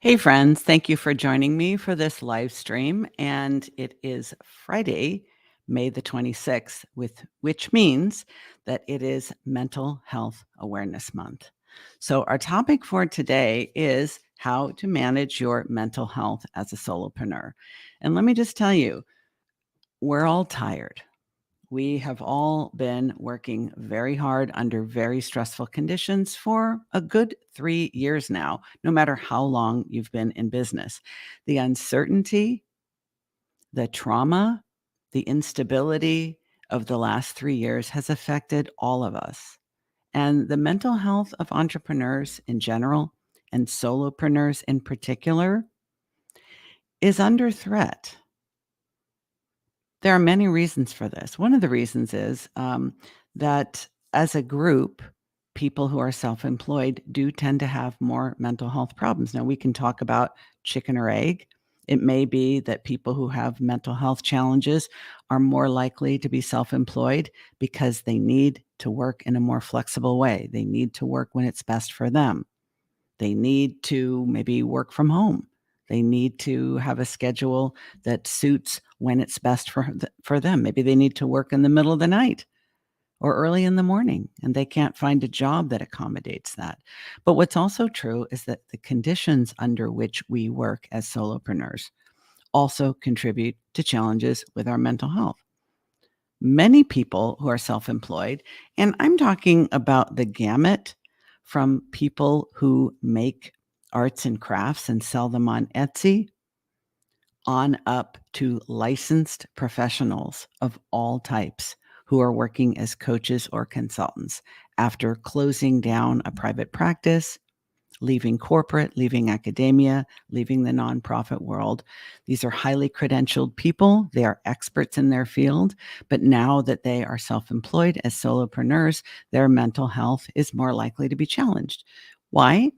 Hey, friends. Thank you for joining me for this live stream. And it is Friday, May the 26th, which means that it is Mental Health Awareness Month. So, our topic for today is how to manage your mental health as a solopreneur. And let me just tell you, we're all tired. We have all been working very hard under very stressful conditions for a good 3 years now, no matter how long you've been in business. The uncertainty, the trauma, the instability of the last 3 years has affected all of us. And the mental health of entrepreneurs in general and solopreneurs in particular is under threat. There are many reasons for this. One of the reasons is that as a group, people who are self-employed do tend to have more mental health problems. Now, we can talk about chicken or egg. It may be that people who have mental health challenges are more likely to be self-employed because they need to work in a more flexible way. They need to work when it's best for them. They need to maybe work from home. They need to have a schedule that suits when it's best for them. Maybe they need to work in the middle of the night or early in the morning, and they can't find a job that accommodates that. But what's also true is that the conditions under which we work as solopreneurs also contribute to challenges with our mental health. Many people who are self-employed, and I'm talking about the gamut from people who make arts and crafts and sell them on Etsy on up to licensed professionals of all types who are working as coaches or consultants after closing down a private practice, leaving corporate, leaving academia, leaving the nonprofit world. These are highly credentialed people. They are experts in their field, but now that they are self-employed as solopreneurs, their mental health is more likely to be challenged. Why?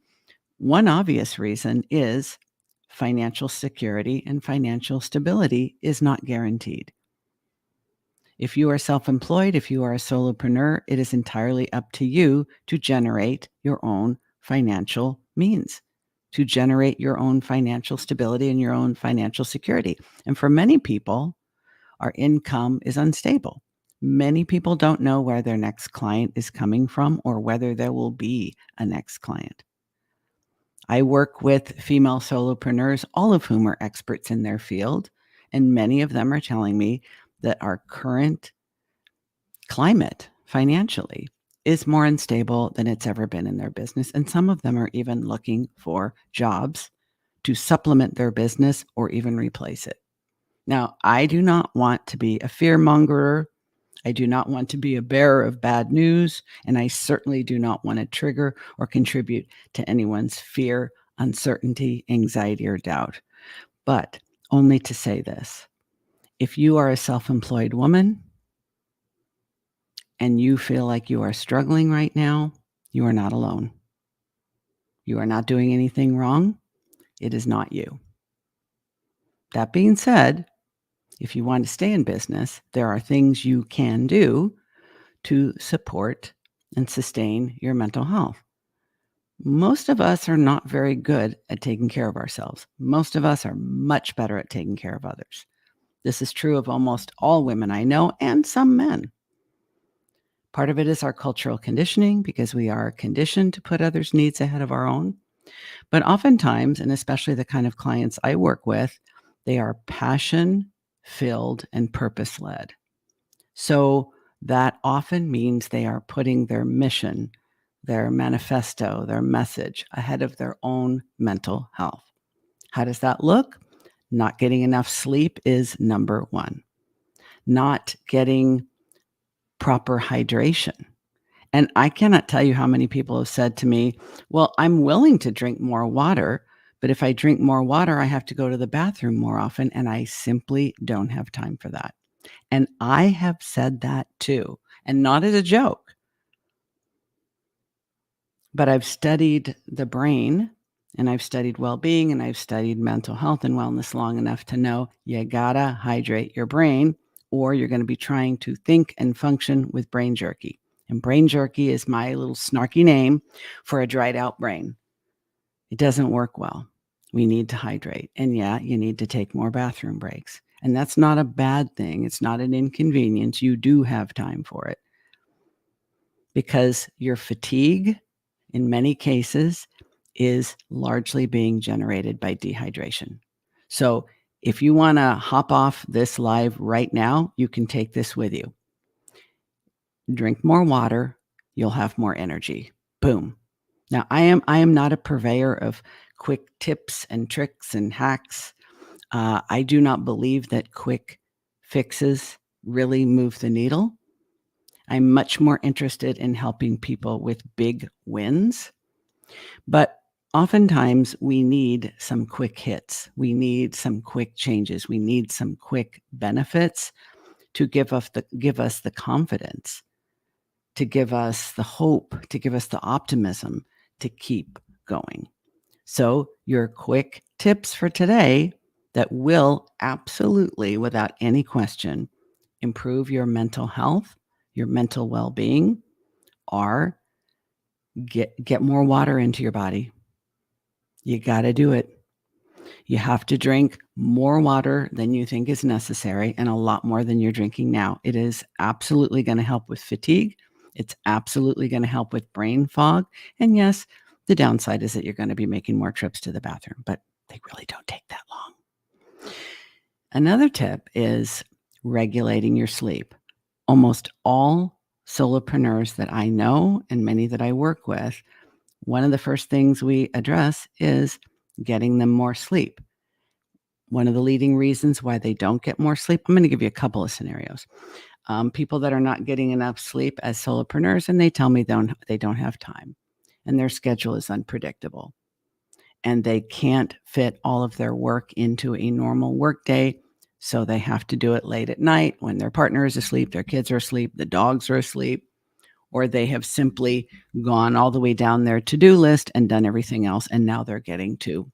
One obvious reason is financial security and financial stability is not guaranteed. If you are self-employed, if you are a solopreneur, it is entirely up to you to generate your own financial means, to generate your own financial stability and your own financial security. And for many people, our income is unstable. Many people don't know where their next client is coming from or whether there will be a next client. I work with female solopreneurs, all of whom are experts in their field, and many of them are telling me that our current climate financially is more unstable than it's ever been in their business. And some of them are even looking for jobs to supplement their business or even replace it. Now, I do not want to be a fearmonger. I do not want to be a bearer of bad news. And I certainly do not want to trigger or contribute to anyone's fear, uncertainty, anxiety, or doubt. But only to say this: if you are a self-employed woman, and you feel like you are struggling right now, you are not alone. You are not doing anything wrong. It is not you. That being said, if you want to stay in business, there are things you can do to support and sustain your mental health. Most of us are not very good at taking care of ourselves. Most of us are much better at taking care of others. This is true of almost all women I know and some men. Part of it is our cultural conditioning because we are conditioned to put others' needs ahead of our own. But oftentimes, and especially the kind of clients I work with, they are passion-filled and purpose-led. So that often means they are putting their mission, their manifesto, their message ahead of their own mental health. How does that look? Not getting enough sleep is number one. Not getting proper hydration. And I cannot tell you how many people have said to me, well, I'm willing to drink more water, but if I drink more water, I have to go to the bathroom more often, and I simply don't have time for that. And I have said that too, and not as a joke, but I've studied the brain and I've studied well-being and I've studied mental health and wellness long enough to know you gotta hydrate your brain or you're going to be trying to think and function with brain jerky. And brain jerky is my little snarky name for a dried out brain. It doesn't work well. We need to hydrate. And yeah, you need to take more bathroom breaks. And that's not a bad thing. It's not an inconvenience. You do have time for it because your fatigue, in many cases, is largely being generated by dehydration. So if you want to hop off this live right now, you can take this with you. Drink more water, you'll have more energy. Boom. Now, I am not a purveyor of quick tips and tricks and hacks. I do not believe that quick fixes really move the needle. I'm much more interested in helping people with big wins. But oftentimes we need some quick hits. We need some quick changes. We need some quick benefits to give us the confidence, to give us the hope, to give us the optimism to keep going. So your quick tips for today that will absolutely, without any question, improve your mental health, your mental well-being, are get more water into your body. You got to do it. You have to drink more water than you think is necessary and a lot more than you're drinking now. It is absolutely going to help with fatigue. It's absolutely going to help with brain fog. And yes, the downside is that you're going to be making more trips to the bathroom, but they really don't take that long. Another tip is regulating your sleep. Almost all solopreneurs that I know and many that I work with, one of the first things we address is getting them more sleep. One of the leading reasons why they don't get more sleep, I'm going to give you a couple of scenarios. People that are not getting enough sleep as solopreneurs, and they tell me they don't have time, and their schedule is unpredictable, and they can't fit all of their work into a normal work day, so they have to do it late at night when their partner is asleep, their kids are asleep, the dogs are asleep, or they have simply gone all the way down their to-do list and done everything else, and now they're getting to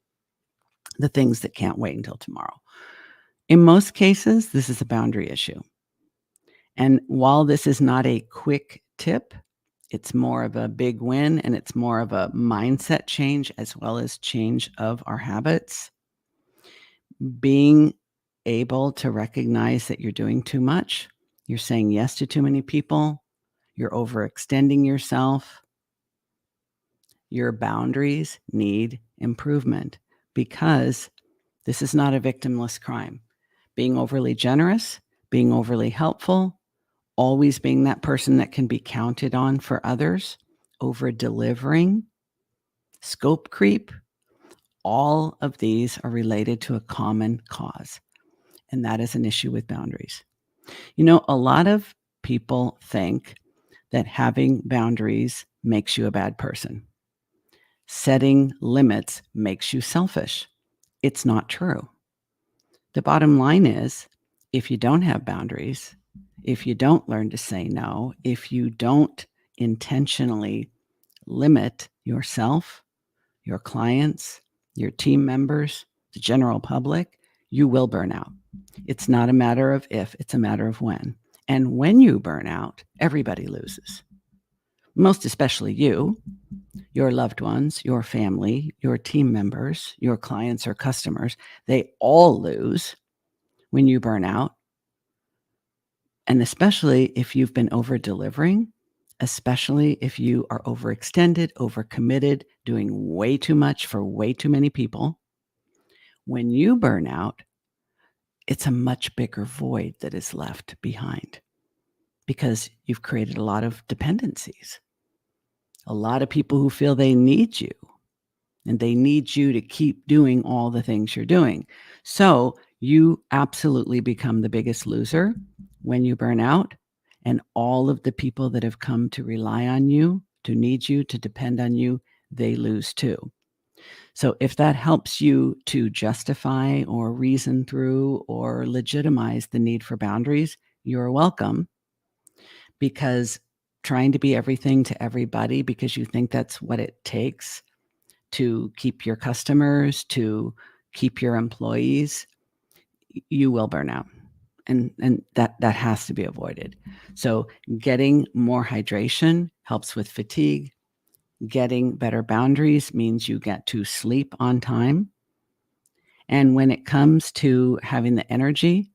the things that can't wait until tomorrow. In most cases, this is a boundary issue. And while this is not a quick tip, it's more of a big win and it's more of a mindset change as well as change of our habits. Being able to recognize that you're doing too much, you're saying yes to too many people, you're overextending yourself, your boundaries need improvement because this is not a victimless crime. Being overly generous, being overly helpful, always being that person that can be counted on for others, over delivering, scope creep, all of these are related to a common cause, and that is an issue with boundaries. You know, a lot of people think that having boundaries makes you a bad person. Setting limits makes you selfish. It's not true. The bottom line is, if you don't have boundaries, if you don't learn to say no, if you don't intentionally limit yourself, your clients, your team members, the general public, you will burn out. It's not a matter of if, it's a matter of when. And when you burn out, everybody loses. Most especially you, your loved ones, your family, your team members, your clients or customers. They all lose when you burn out. And especially if you've been over delivering, especially if you are overextended, overcommitted, doing way too much for way too many people. When you burn out, it's a much bigger void that is left behind because you've created a lot of dependencies, a lot of people who feel they need you and they need you to keep doing all the things you're doing. So you absolutely become the biggest loser when you burn out, and all of the people that have come to rely on you, to need you, to depend on you, they lose too. So if that helps you to justify or reason through or legitimize the need for boundaries, you're welcome, because trying to be everything to everybody because you think that's what it takes to keep your customers, to keep your employees, you will burn out. And that has to be avoided. So getting more hydration helps with fatigue. Getting better boundaries means you get to sleep on time. And when it comes to having the energy,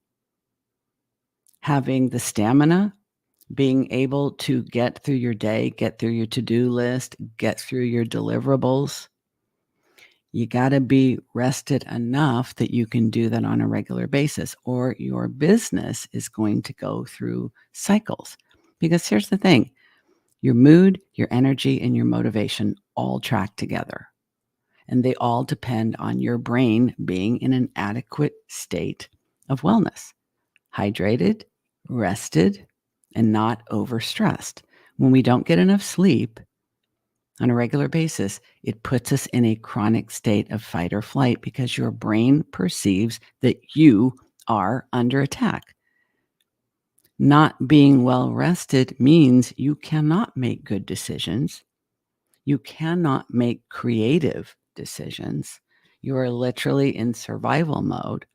having the stamina, being able to get through your day, get through your to-do list, get through your deliverables, you got to be rested enough that you can do that on a regular basis, or your business is going to go through cycles. Because here's the thing, your mood, your energy, and your motivation all track together. And they all depend on your brain being in an adequate state of wellness, hydrated, rested, and not overstressed. When we don't get enough sleep on a regular basis, it puts us in a chronic state of fight or flight because your brain perceives that you are under attack. Not being well rested means you cannot make good decisions. You cannot make creative decisions. You are literally in survival mode,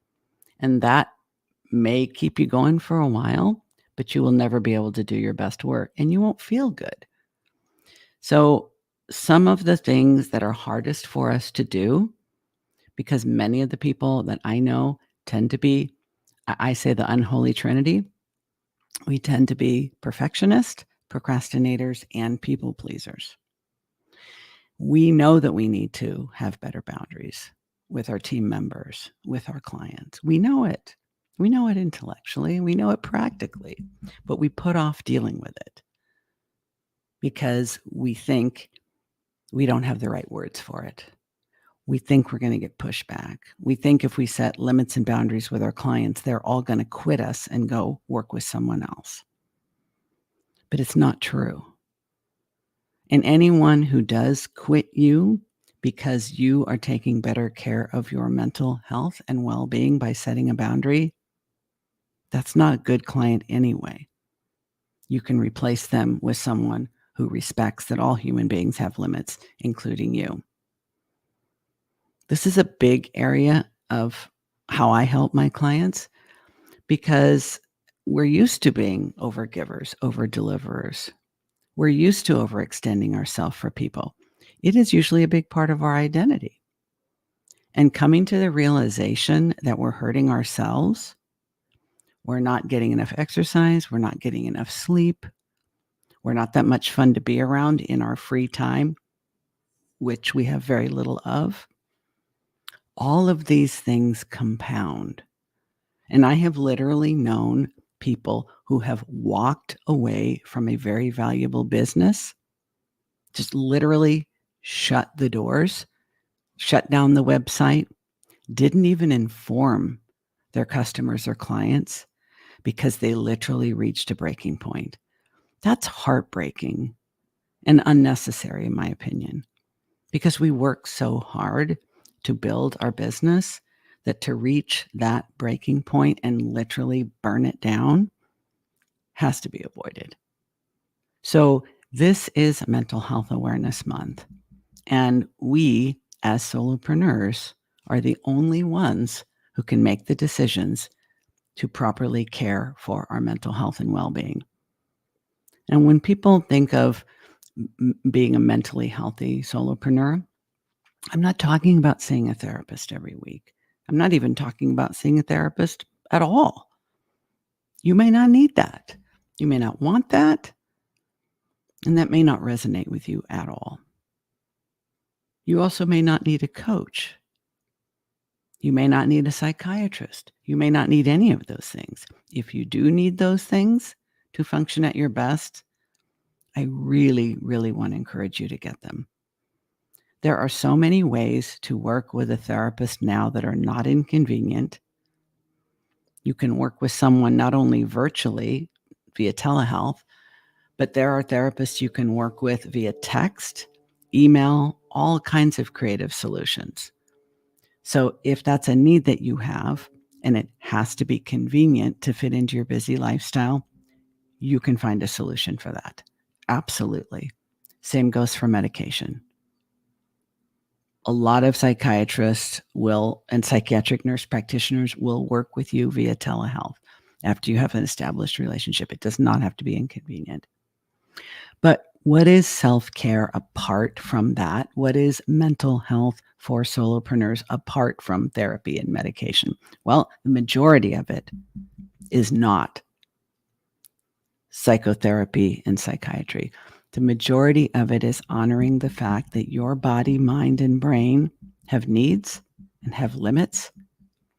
and that may keep you going for a while, but you will never be able to do your best work and you won't feel good. So, some of the things that are hardest for us to do, because many of the people that I know tend to be, I say the unholy trinity, we tend to be perfectionists, procrastinators, and people pleasers. We know that we need to have better boundaries with our team members, with our clients. We know it. We know it intellectually, we know it practically, but we put off dealing with it because we think we don't have the right words for it. We think we're going to get pushback. We think if we set limits and boundaries with our clients, they're all going to quit us and go work with someone else. But it's not true. And anyone who does quit you because you are taking better care of your mental health and well-being by setting a boundary, that's not a good client anyway. You can replace them with someone who respects that all human beings have limits, including you. This is a big area of how I help my clients because we're used to being overgivers, over-deliverers. We're used to overextending ourselves for people. It is usually a big part of our identity. And coming to the realization that we're hurting ourselves, we're not getting enough exercise, we're not getting enough sleep, we're not that much fun to be around in our free time, which we have very little of. All of these things compound. And I have literally known people who have walked away from a very valuable business, just literally shut the doors, shut down the website, didn't even inform their customers or clients because they literally reached a breaking point. That's heartbreaking and unnecessary, in my opinion, because we work so hard to build our business that to reach that breaking point and literally burn it down has to be avoided. So this is Mental Health Awareness Month, and we as solopreneurs are the only ones who can make the decisions to properly care for our mental health and well-being. And when people think of being a mentally healthy solopreneur, I'm not talking about seeing a therapist every week. I'm not even talking about seeing a therapist at all. You may not need that. You may not want that, and that may not resonate with you at all. You also may not need a coach. You may not need a psychiatrist. You may not need any of those things. If you do need those things to function at your best, I really, really want to encourage you to get them. There are so many ways to work with a therapist now that are not inconvenient. You can work with someone not only virtually via telehealth, but there are therapists you can work with via text, email, all kinds of creative solutions. So if that's a need that you have, and it has to be convenient to fit into your busy lifestyle, you can find a solution for that. Absolutely. Same goes for medication. A lot of psychiatrists will, and psychiatric nurse practitioners will work with you via telehealth after you have an established relationship. It does not have to be inconvenient. But what is self-care apart from that? What is mental health for solopreneurs apart from therapy and medication? Well, the majority of it is not psychotherapy and psychiatry. The majority of it is honoring the fact that your body, mind, and brain have needs and have limits,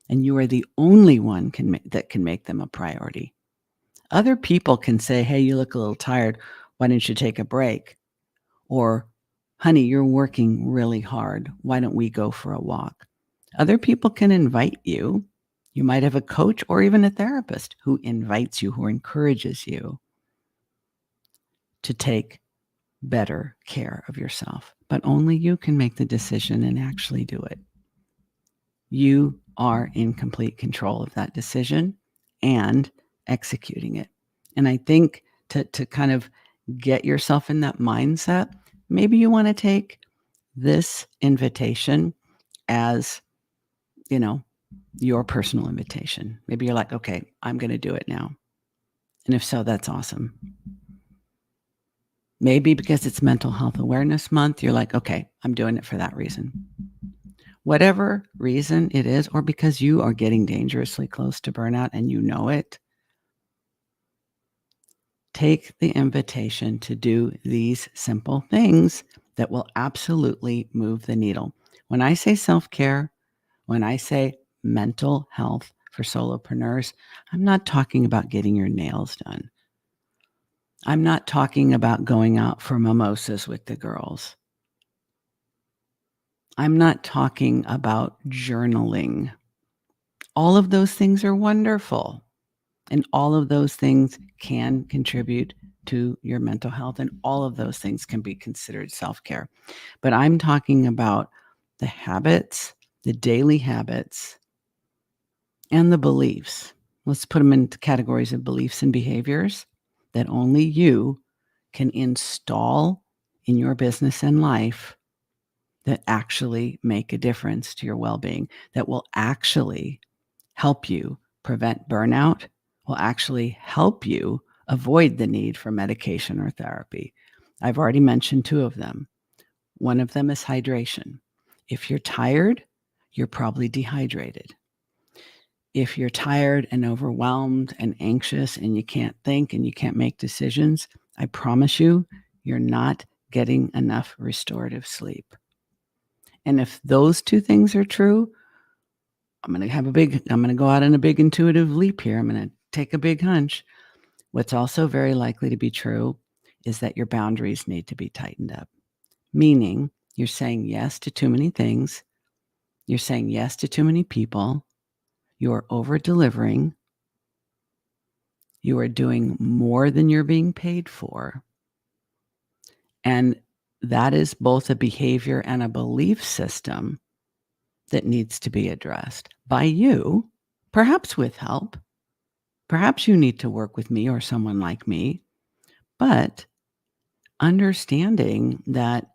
and you are the only one that can make them a priority. Other people can say, hey, you look a little tired. Why don't you take a break? Or, honey, you're working really hard. Why don't we go for a walk? Other people can invite you. You might have a coach or even a therapist who invites you, who encourages you to take better care of yourself. But only you can make the decision and actually do it. You are in complete control of that decision and executing it. And I think to kind of get yourself in that mindset, maybe you want to take this invitation as, your personal invitation. Maybe you're like, okay, I'm going to do it now. And if so, that's awesome. Maybe because it's Mental Health Awareness Month, you're like, okay, I'm doing it for that reason. Whatever reason it is, or because you are getting dangerously close to burnout and you know it, take the invitation to do these simple things that will absolutely move the needle. When I say self-care, when I say mental health for solopreneurs, I'm not talking about getting your nails done. I'm not talking about going out for mimosas with the girls. I'm not talking about journaling. All of those things are wonderful. And all of those things can contribute to your mental health. And all of those things can be considered self-care. But I'm talking about the habits, the daily habits, and the beliefs. Let's put them into categories of beliefs and behaviors that only you can install in your business and life that actually make a difference to your well-being, that will actually help you prevent burnout, will actually help you avoid the need for medication or therapy. I've already mentioned two of them. One of them is hydration. If you're tired, you're probably dehydrated. If you're tired and overwhelmed and anxious and you can't think and you can't make decisions, I promise you, you're not getting enough restorative sleep. And if those two things are true, I'm going to go out on a big intuitive leap here. I'm going to take a big hunch. What's also very likely to be true is that your boundaries need to be tightened up, meaning you're saying yes to too many things. You're saying yes to too many people. You're over delivering. You are doing more than you're being paid for. And that is both a behavior and a belief system that needs to be addressed by you, perhaps with help. Perhaps you need to work with me or someone like me, but understanding that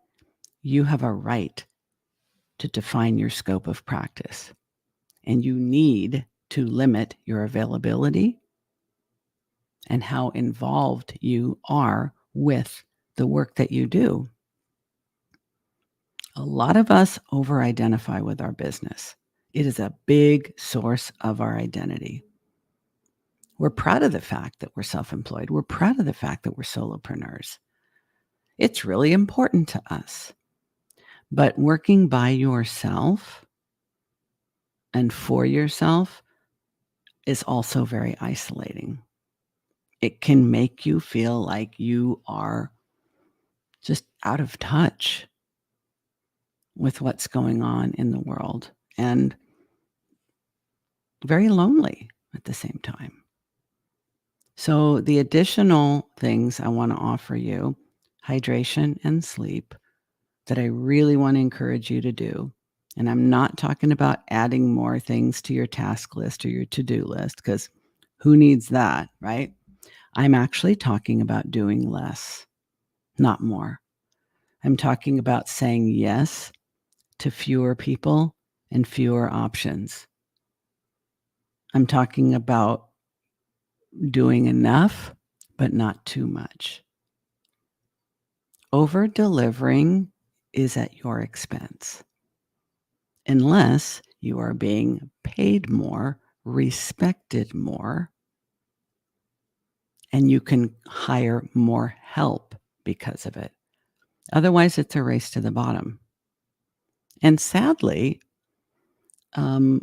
you have a right to define your scope of practice and you need to limit your availability and how involved you are with the work that you do. A lot of us over-identify with our business. It is a big source of our identity. We're proud of the fact that we're self-employed. We're proud of the fact that we're solopreneurs. It's really important to us. But working by yourself and for yourself is also very isolating. It can make you feel like you are just out of touch with what's going on in the world and very lonely at the same time. So the additional things I want to offer you, hydration and sleep, that I really want to encourage you to do. And I'm not talking about adding more things to your task list or your to-do list, because who needs that, right? I'm actually talking about doing less, not more. I'm talking about saying yes to fewer people and fewer options. I'm talking about doing enough, but not too much. Over delivering is at your expense. unless you are being paid more, respected more, and you can hire more help because of it. Otherwise, it's a race to the bottom. And sadly, um,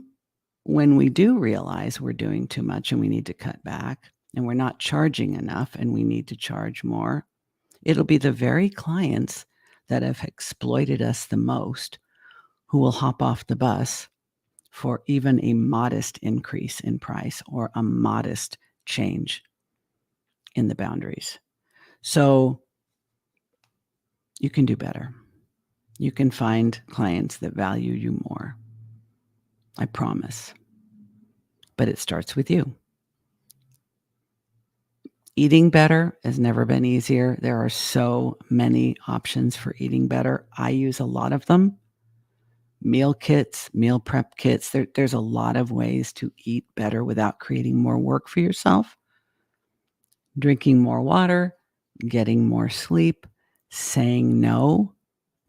when we do realize we're doing too much and we need to cut back and we're not charging enough and we need to charge more, it'll be the very clients that have exploited us the most who will hop off the bus for even a modest increase in price or a modest change in the boundaries. So you can do better. You can find clients that value you more. I promise. But it starts with you. Eating better has never been easier. There are so many options for eating better. I use a lot of them. Meal kits, meal prep kits. There's a lot of ways to eat better without creating more work for yourself. Drinking more water, getting more sleep, saying no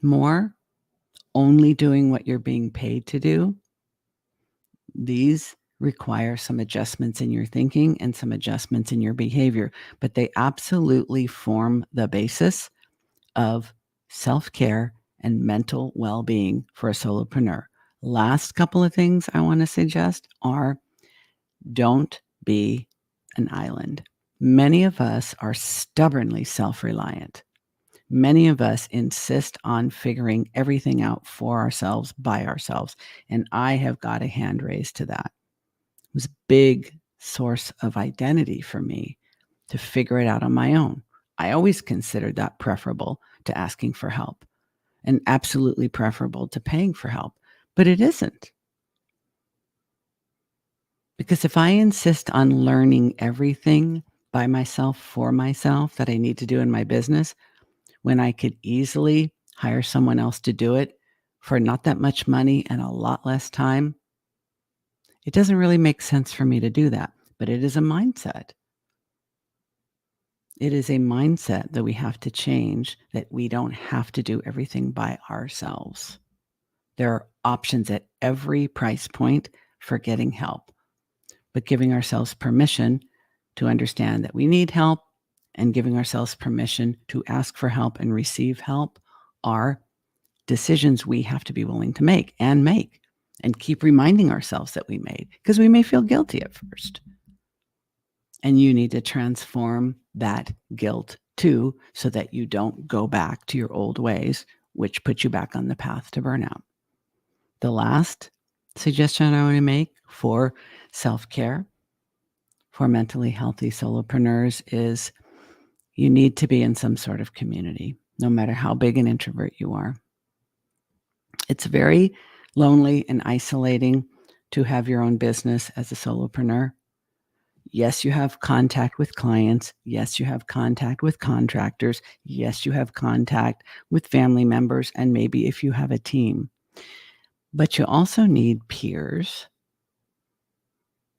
more, only doing what you're being paid to do. These require some adjustments in your thinking and some adjustments in your behavior, but they absolutely form the basis of self-care and mental well-being for a solopreneur. Last couple of things I want to suggest are don't be an island. Many of us are stubbornly self-reliant. Many of us insist on figuring everything out for ourselves, by ourselves, and I have got a hand raised to that. It was a big source of identity for me to figure it out on my own. I always considered that preferable to asking for help and absolutely preferable to paying for help, but it isn't. Because if I insist on learning everything by myself, for myself, that I need to do in my business, when I could easily hire someone else to do it for not that much money and a lot less time, it doesn't really make sense for me to do that. But it is a mindset. It is a mindset that we have to change, that we don't have to do everything by ourselves. There are options at every price point for getting help, but giving ourselves permission to understand that we need help and giving ourselves permission to ask for help and receive help are decisions we have to be willing to make and keep reminding ourselves that we made, because we may feel guilty at first. And you need to transform that guilt too, so that you don't go back to your old ways, which put you back on the path to burnout. The last suggestion I want to make for self-care for mentally healthy solopreneurs is you need to be in some sort of community, no matter how big an introvert you are. It's very lonely and isolating to have your own business as a solopreneur. Yes, you have contact with clients. Yes, you have contact with contractors. Yes, you have contact with family members, and maybe if you have a team. But you also need peers,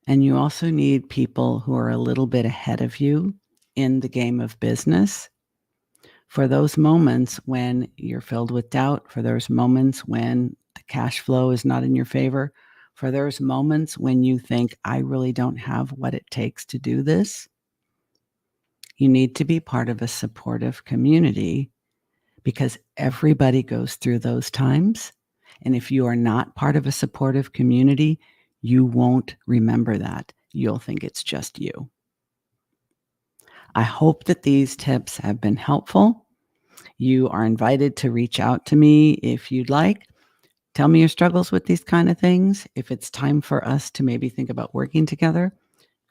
and you also need people who are a little bit ahead of you in the game of business for those moments when you're filled with doubt, for those moments when the cash flow is not in your favor, for those moments when you think, I really don't have what it takes to do this. You need to be part of a supportive community because everybody goes through those times. And if you are not part of a supportive community, you won't remember that. You'll think it's just you. I hope that these tips have been helpful. You are invited to reach out to me if you'd like. Tell me your struggles with these kind of things. If it's time for us to maybe think about working together,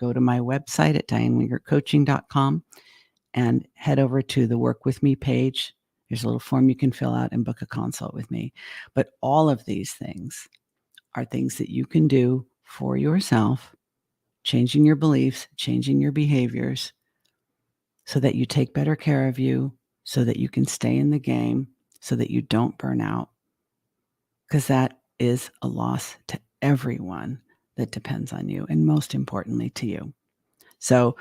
go to my website at dianewingertcoaching.com and head over to the Work With Me page. There's a little form you can fill out and book a consult with me. But all of these things are things that you can do for yourself, changing your beliefs, changing your behaviors, so that you take better care of you, so that you can stay in the game, so that you don't burn out. Because that is a loss to everyone that depends on you, and most importantly to you. So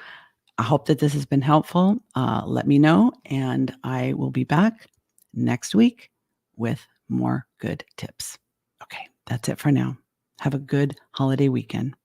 I hope that this has been helpful. Let me know, and I will be back next week with more good tips. Okay. That's it for now. Have a good holiday weekend.